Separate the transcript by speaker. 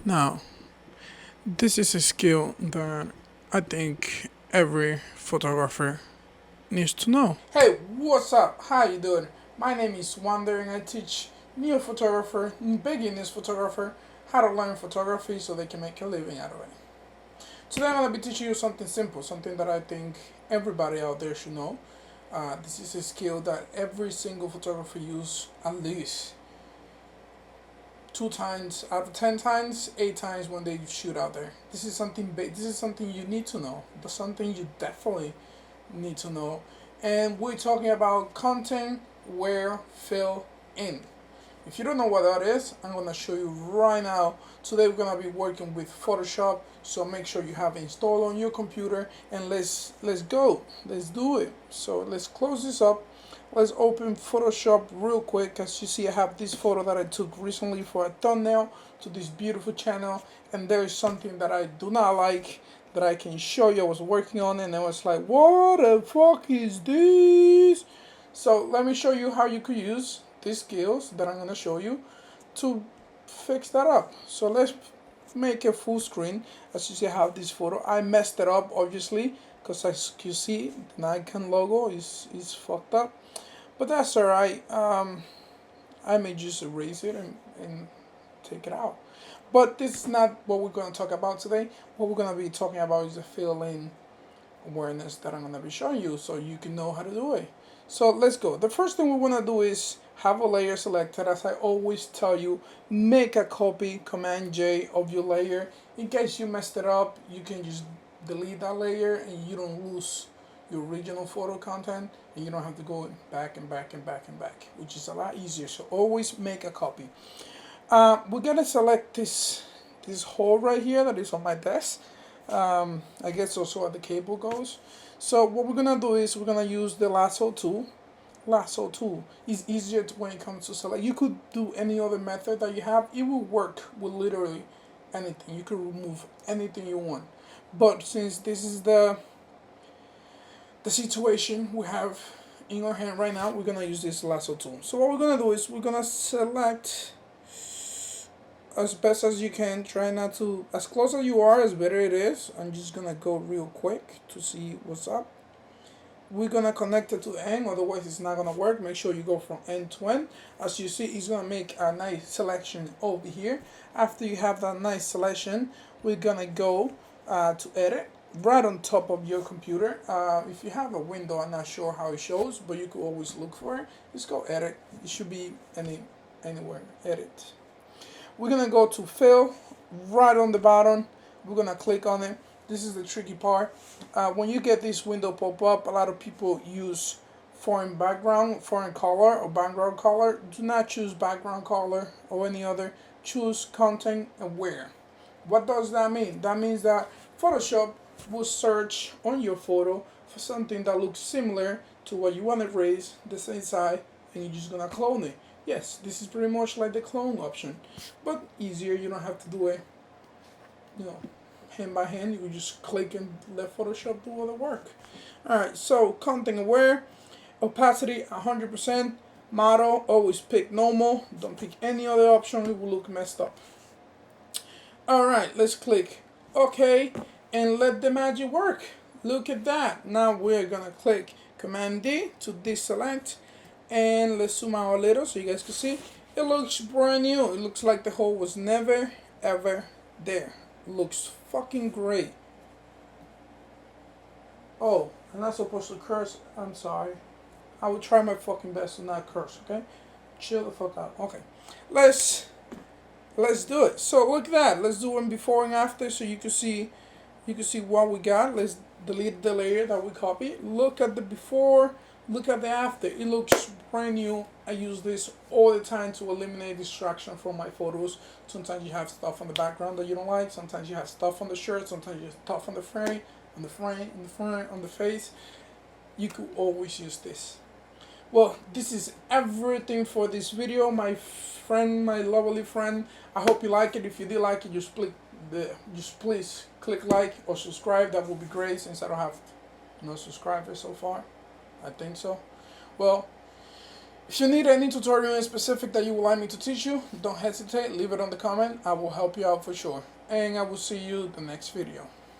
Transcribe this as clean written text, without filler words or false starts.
Speaker 1: Now, this is a skill that I think every photographer needs to know. Hey, what's up? How you doing? My name is Wander and I teach new photographer, beginners photographer, how to learn photography so they can make a living out of it. Today I'm going to be teaching you something simple, something that I think everybody out there should know. This is a skill that every single photographer uses at least 2 times out of 10 times, 8 times when they shoot out there. This is something big. This is something you need to know. But something you definitely need to know. And we're talking about content where fill in. If you don't know what that is, I'm gonna show you right now. Today we're gonna be working with Photoshop, so make sure you have it installed on your computer and let's go. Let's do it. So let's close this up. Let's open Photoshop real quick. As you see, I have this photo that I took recently for a thumbnail to this beautiful channel, and there is something that I do not like that I can show you. I was working on it and I was like, what the fuck is this? So let me show you how you could use these skills that I'm going to show you to fix that up. So let's make a full screen. As you see, I have this photo. I messed it up obviously because as you see the Nikon logo is fucked up, but that's alright. I may just erase it and take it out. But this is not what we're going to talk about today. What we're going to be talking about is the fill-in awareness that I'm going to be showing you so you can know how to do it. So let's go. The first thing we want to do is have a layer selected. As I always tell you, make a copy, Command J of your layer. In case you messed it up, you can just delete that layer and you don't lose your original photo content, and you don't have to go back and back and back and back, which is a lot easier. So always make a copy. We're gonna select this hole right here that is on my desk. I guess also where the cable goes. So what we're gonna do is we're gonna use the lasso tool. Lasso tool is easier when it comes to select. You could do any other method that you have. It will work with literally anything. You could remove anything you want. But since this is the situation we have in our hand right now, we're gonna use this lasso tool. So what we're gonna do is we're gonna select as best as you can. Try not to, as close as you are, as better it is. I'm just gonna go real quick to see what's up. We're gonna connect it to the end, otherwise it's not gonna work. Make sure you go from end to end. As you see, it's gonna make a nice selection over here. After you have that nice selection, we're gonna go to edit right on top of your computer. If you have a window, I'm not sure how it shows, but you could always look for it. Just go edit. It should be anywhere. Edit. We're gonna go to fill right on the bottom. We're gonna click on it. This is the tricky part. When you get this window pop up, a lot of people use foreign color or background color. Do not choose background color or any other. Choose content aware. What does that mean? That means that Photoshop will search on your photo for something that looks similar to what you want to erase, the same side, and you're just gonna clone it. Yes, this is pretty much like the clone option, but easier. You don't have to do it, hand by hand. You can just click and let Photoshop do all the work. Alright, so content aware, opacity 100%, model, always pick normal, don't pick any other option, it will look messed up. Alright, let's click OK and let the magic work. Look at that. Now we're gonna click Command D to deselect, and let's zoom out a little so you guys can see. It looks brand new. It looks like the hole was never ever there. It looks fucking great. Oh, I'm not supposed to curse. I'm sorry. I will try my fucking best to not curse, okay? Chill the fuck out. Okay. Let's do it. So look at that. Let's do one before and after so you can see what we got. Let's delete the layer that we copied. Look at the before, look at the after. It looks brand new. I use this all the time to eliminate distraction from my photos. Sometimes you have stuff on the background that you don't like. Sometimes you have stuff on the shirt. Sometimes you have stuff on the frame, on the front, on the face. You could always use this. Well, this is everything for this video, my friend, my lovely friend. I hope you like it. If you did like it, just please click like or subscribe. That would be great, since I don't have no subscribers so far. I think so. Well, If you need any tutorial in specific that you would like me to teach you, don't hesitate, leave it on the comment. I will help you out for sure. And I will see you in the next video.